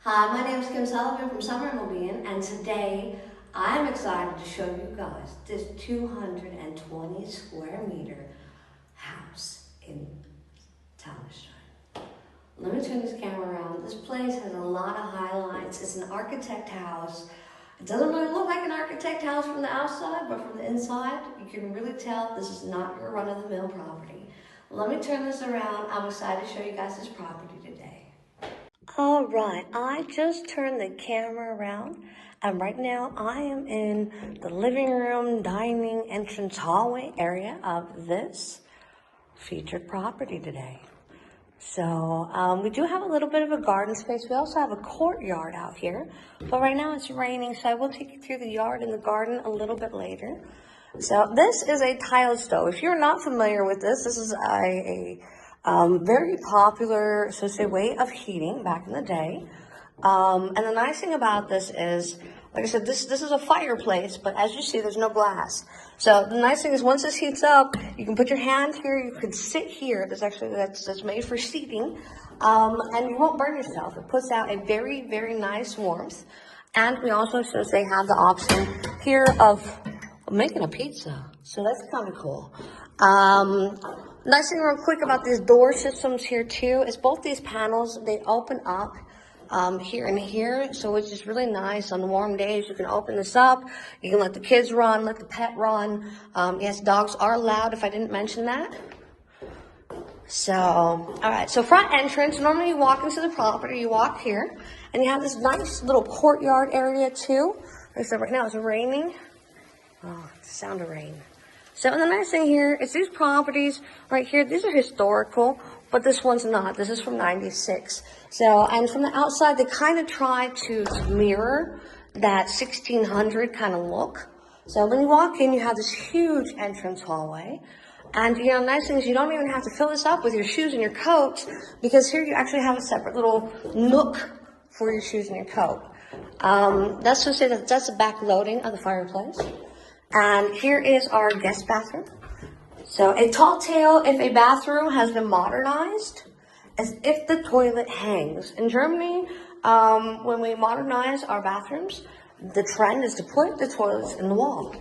Hi, my name is Kim Sullivan from Summer Mobian, and today I'm excited to show you guys this 220 square meter house in Taunusstein. Let me turn this camera around. This place has a lot of highlights. It's an architect house. It doesn't really look like an architect house from the outside, but from the inside, you can really tell this is not your run-of-the-mill property. Let me turn this around. I'm excited to show you guys this property today. All right, I just turned the camera around, and right now I am in the living room, dining, entrance hallway area of this featured property today. So we do have a little bit of a garden space. We also have a courtyard out here, but right now it's raining, so I will take you through the yard and the garden a little bit later. So this is a tile stove. If you're not familiar with this is a very popular, so to say, way of heating back in the day. And the nice thing about this is, like I said, this is a fireplace, but as you see, there's no glass. So the nice thing is once this heats up, you can put your hand here, you can sit here. That's made for seating, and you won't burn yourself. It puts out a very, very nice warmth. And we also, since they have the option here of making a pizza, so that's kind of cool. Nice thing real quick about these door systems here too is both these panels, they open up here and here, so it's just really nice on warm days. You can open this up, you can let the kids run, let the pet run. Yes, dogs are allowed, if I didn't mention that. So, all right, so front entrance, normally you walk into the property, you walk here, and you have this nice little courtyard area too. Like I said, right now it's raining. Oh, the sound of rain. So the nice thing here is these properties right here, these are historical, but this one's not. This is from 96. So, and from the outside, they kind of try to mirror that 1600 kind of look. So when you walk in, you have this huge entrance hallway. And, you know, nice thing is you don't even have to fill this up with your shoes and your coats, because here you actually have a separate little nook for your shoes and your coat. That's to say that that's the back loading of the fireplace. And here is our guest bathroom. So a tall tale if a bathroom has been modernized, as if the toilet hangs. In Germany, when we modernize our bathrooms, the trend is to put the toilets in the wall.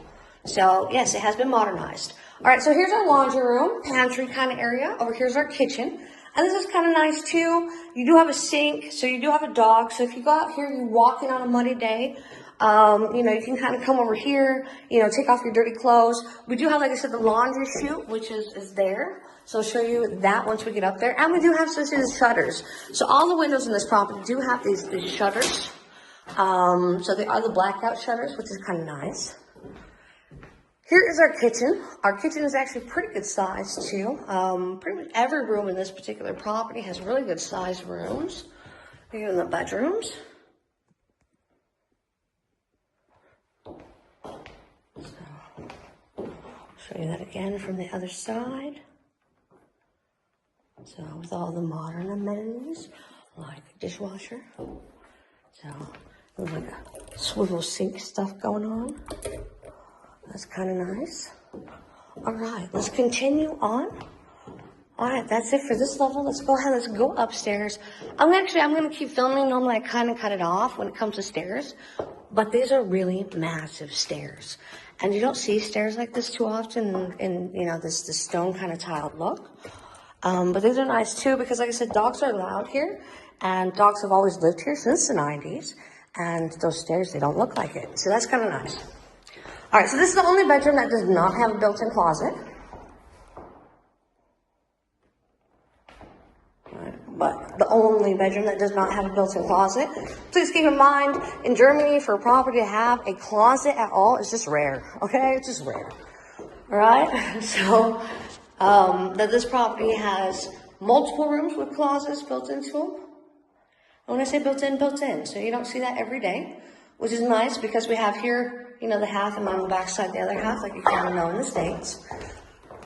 So yes, it has been modernized. All right, so here's our laundry room, pantry kind of area. Over here's our kitchen. And this is kind of nice too. You do have a sink, so you do have a dog. So if you go out here, you're walking on a muddy day, you know, you can kind of come over here, you know, take off your dirty clothes. We do have, like I said, the laundry chute, which is there. So I'll show you that once we get up there. And we do have associated shutters. So all the windows in this property do have these shutters. So they are the blackout shutters, which is kind of nice. Here is our kitchen. Our kitchen is actually pretty good size too. Pretty much every room in this particular property has really good sized rooms. Here in the bedrooms. So, show you that again from the other side. So with all the modern amenities, like a dishwasher. So there's like a swivel sink stuff going on. That's kind of nice. All right, let's continue on. All right, that's it for this level. Let's go ahead, let's go upstairs. I'm gonna keep filming. Normally I kind of cut it off when it comes to stairs, but these are really massive stairs. And you don't see stairs like this too often in you know, this stone kind of tiled look. But these are nice too, because like I said, dogs are allowed here, and dogs have always lived here since the 90s. And those stairs, they don't look like it. So that's kind of nice. All right, so this is the only bedroom that does not have a built-in closet. But the only bedroom that does not have a built-in closet. Please keep in mind, in Germany, for a property to have a closet at all is just rare, okay? It's just rare, all right? So, that this property has multiple rooms with closets built into them. And when I say built-in, built-in. So you don't see that every day, which is nice because we have here, you know, the half, and on the back side, the other half, like you kind of know in the States.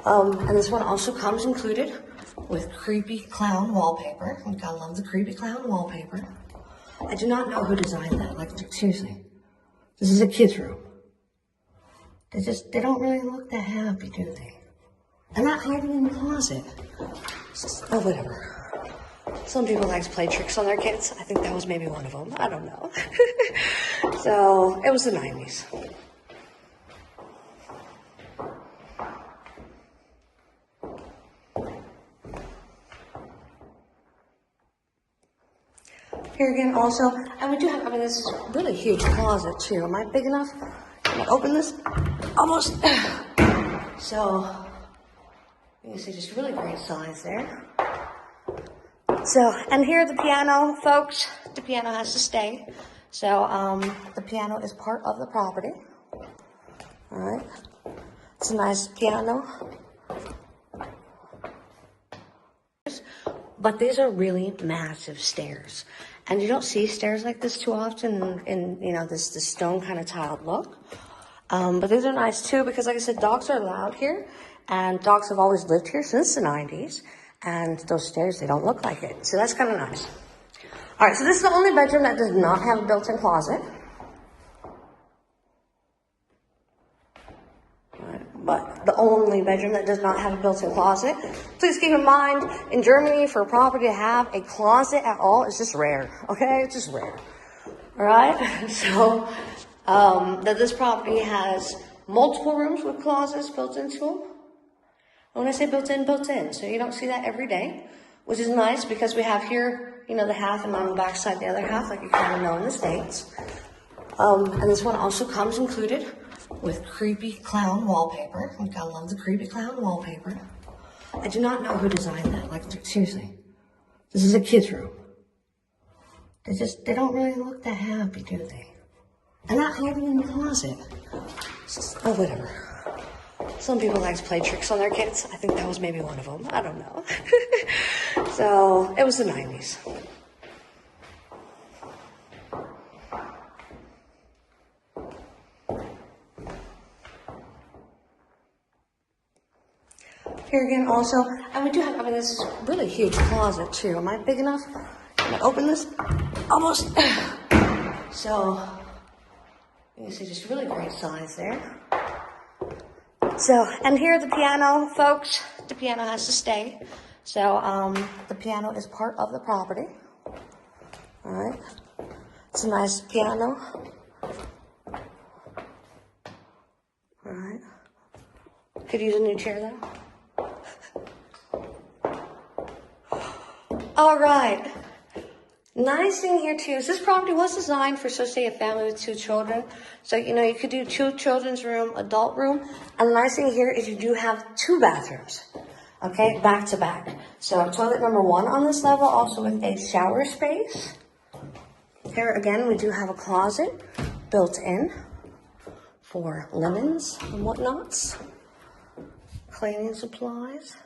And this one also comes included with creepy clown wallpaper. You gotta love the creepy clown wallpaper. I do not know who designed that. Like, seriously, this is a kid's room. They don't really look that happy, do they? They're not hiding in the closet. Oh, whatever. Some people like to play tricks on their kids. I think that was maybe one of them. I don't know. So it was the 90s. Here again also, and we do have, I mean, this is a really huge closet too. Am I big enough? Can I open this? Almost. So, you can see just really great size there. So, and here the piano, folks, the piano has to stay. So, the piano is part of the property. All right. It's a nice piano. But these are really massive stairs. And you don't see stairs like this too often in you know, this stone kind of tiled look. But these are nice too because, like I said, dogs are allowed here. And dogs have always lived here since the 90s. And those stairs, they don't look like it. So that's kind of nice. All right, so this is the only bedroom that does not have a built-in closet. But the only bedroom that does not have a built-in closet. Please keep in mind, in Germany, for a property to have a closet at all is just rare, okay? It's just rare, all right? So, that this property has multiple rooms with closets built into them. And when I say built in, so you don't see that every day, which is nice because we have here, you know, the half, and on the back side, the other half, like you kind of know in the States. And this one also comes included with creepy clown wallpaper. You gotta love the creepy clown wallpaper. I do not know who designed that. Like, seriously, this is a kid's room. They don't really look that happy, do they? And not hiding in the closet. It's just, oh, whatever. Some people like to play tricks on their kids. I think that was maybe one of them. I don't know. So it was the 90s. Here again also, and we do have, I mean, this is a really huge closet too. Am I big enough? Can I open this? Almost. So, you can see just really great size there. So, and here the piano, folks, the piano has to stay. So, the piano is part of the property. All right. It's a nice piano. All right. Could use a new chair though. All right. Nice thing here too is this property was designed for, so say, a family with 2 children. So, you know, you could do 2 children's room, adult room. And the nice thing here is you do have 2 bathrooms, okay, back to back. So toilet number 1 on this level, also with a shower space. Here again, we do have a closet built in for linens and whatnots, cleaning supplies.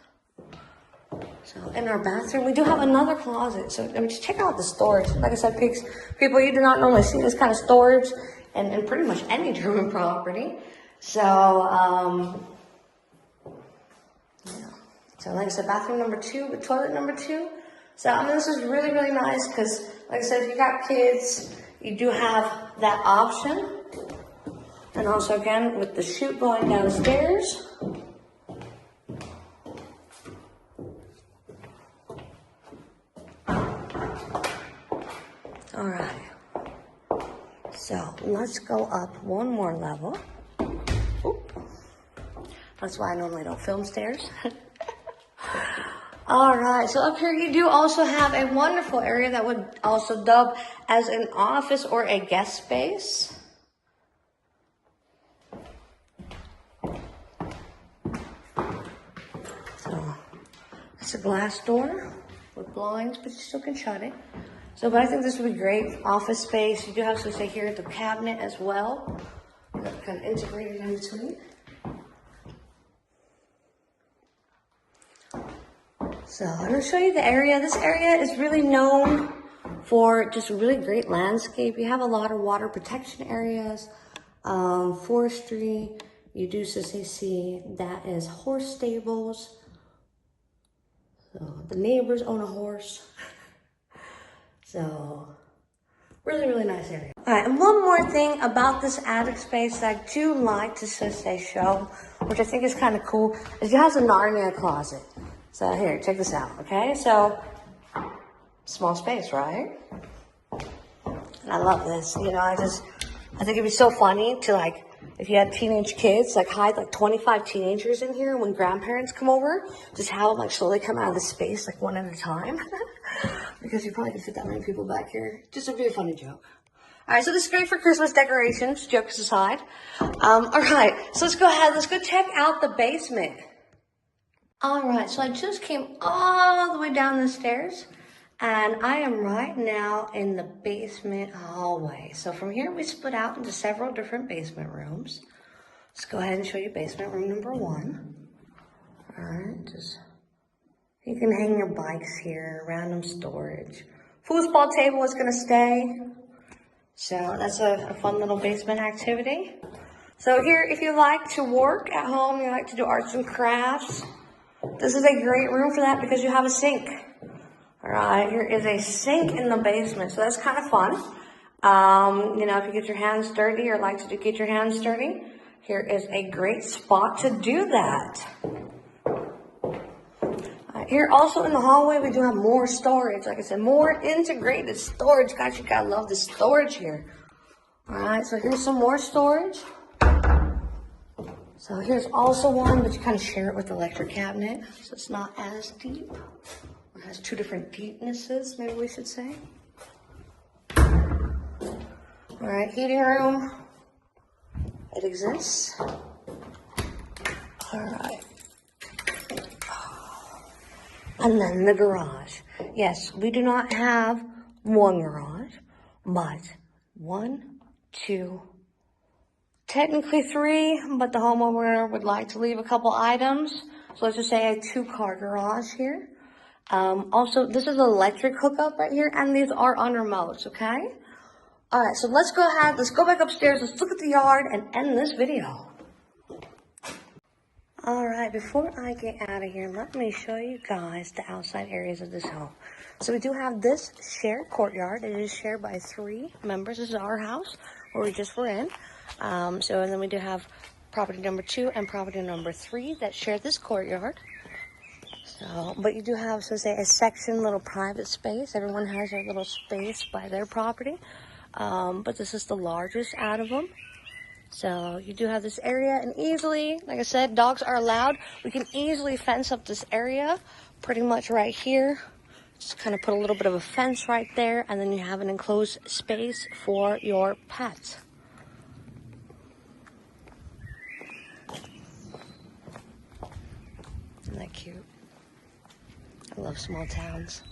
So in our bathroom, we do have another closet. So I mean, just check out the storage. Like I said, people, you do not normally see this kind of storage in pretty much any German property. So, yeah. So like I said, bathroom number 2 with toilet number 2. So I mean, this is really, really nice because, like I said, if you got kids, you do have that option. And also, again, with the chute going downstairs. All right, so let's go up one more level. Oop. That's why I normally don't film stairs. All right, so up here you do also have a wonderful area that would also dub as an office or a guest space. So it's a glass door with blinds, but you still can shut it. So, but I think this would be great. Office space. You do have, so say here, the cabinet as well. Kind of integrated in between. So, I'm going to show you the area. This area is really known for just a really great landscape. You have a lot of water protection areas, forestry. You do, so say, see that is horse stables. So, the neighbors own a horse. So, really, really nice area. All right, and one more thing about this attic space that I do like to show, which I think is kind of cool, is it has a Narnia closet. So here, check this out, okay? So, Small space, right? And I love this. You know, I think it'd be so funny to like, if you had teenage kids, like hide like 25 teenagers in here when grandparents come over, just have them like slowly come out of the space like one at a time. Because you probably can fit that many people back here. Just would be a funny joke. All right, so this is great for Christmas decorations, jokes aside. All right, so let's go ahead. Let's go check out the basement. All right, so I just came all the way down the stairs, and I am right now in the basement hallway. So from here, we split out into several different basement rooms. Let's go ahead and show you basement room number 1. All right, just you can hang your bikes here, random storage. Foosball table is gonna stay. So that's a fun little basement activity. So here, if you like to work at home, you like to do arts and crafts, this is a great room for that because you have a sink. All right, here is a sink in the basement, so that's kind of fun. You know, if you get your hands dirty or like to get your hands dirty, here is a great spot to do that. Here also in the hallway, we do have more storage. Like I said, more integrated storage. Guys, you gotta love the storage here. All right, so here's some more storage. So here's also one, but you kind of share it with the electric cabinet, so it's not as deep. It has 2 different deepnesses, maybe we should say. All right, heating room. It exists. All right. And then the garage. Yes, we do not have one garage, but 1, 2, technically 3, but the homeowner would like to leave a couple items. So let's just say a 2-car garage here. Also, this is an electric hookup right here, and these are on remotes, okay? All right, so let's go ahead, let's go back upstairs, let's look at the yard and end this video. All right, before I get out of here, let me show you guys the outside areas of this home. So we do have this shared courtyard. It is shared by 3 members. This is our house, where we just were in. And then we do have property number 2 and property number 3 that share this courtyard. So, but you do have, so say, a section, little private space. Everyone has their little space by their property. But this is the largest out of them. So you do have this area, and easily, like I said, dogs are allowed. We can easily fence up this area pretty much right here. Just kind of put a little bit of a fence right there, and then you have an enclosed space for your pets. Isn't that cute? I love small towns.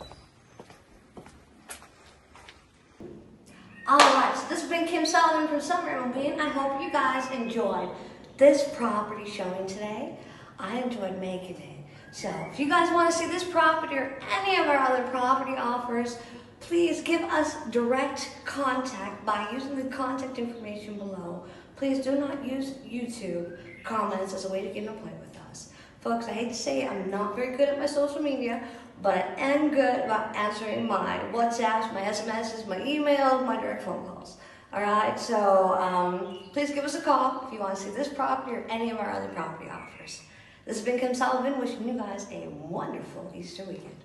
Alright, so this has been Kim Sullivan from Summer MLB. I hope you guys enjoyed this property showing today. I enjoyed making it. So if you guys want to see this property or any of our other property offers, please give us direct contact by using the contact information below. Please do not use YouTube comments as a way to get in a play with us. Folks, I hate to say it, I'm not very good at my social media, but I am good about answering my WhatsApps, my SMSs, my emails, my direct phone calls. All right, so please give us a call if you want to see this property or any of our other property offers. This has been Kim Sullivan wishing you guys a wonderful Easter weekend.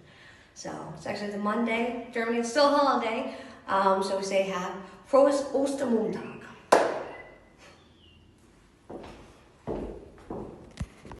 So it's actually the Monday. Germany, it's still a holiday. So we say have Frohes Ostermontag.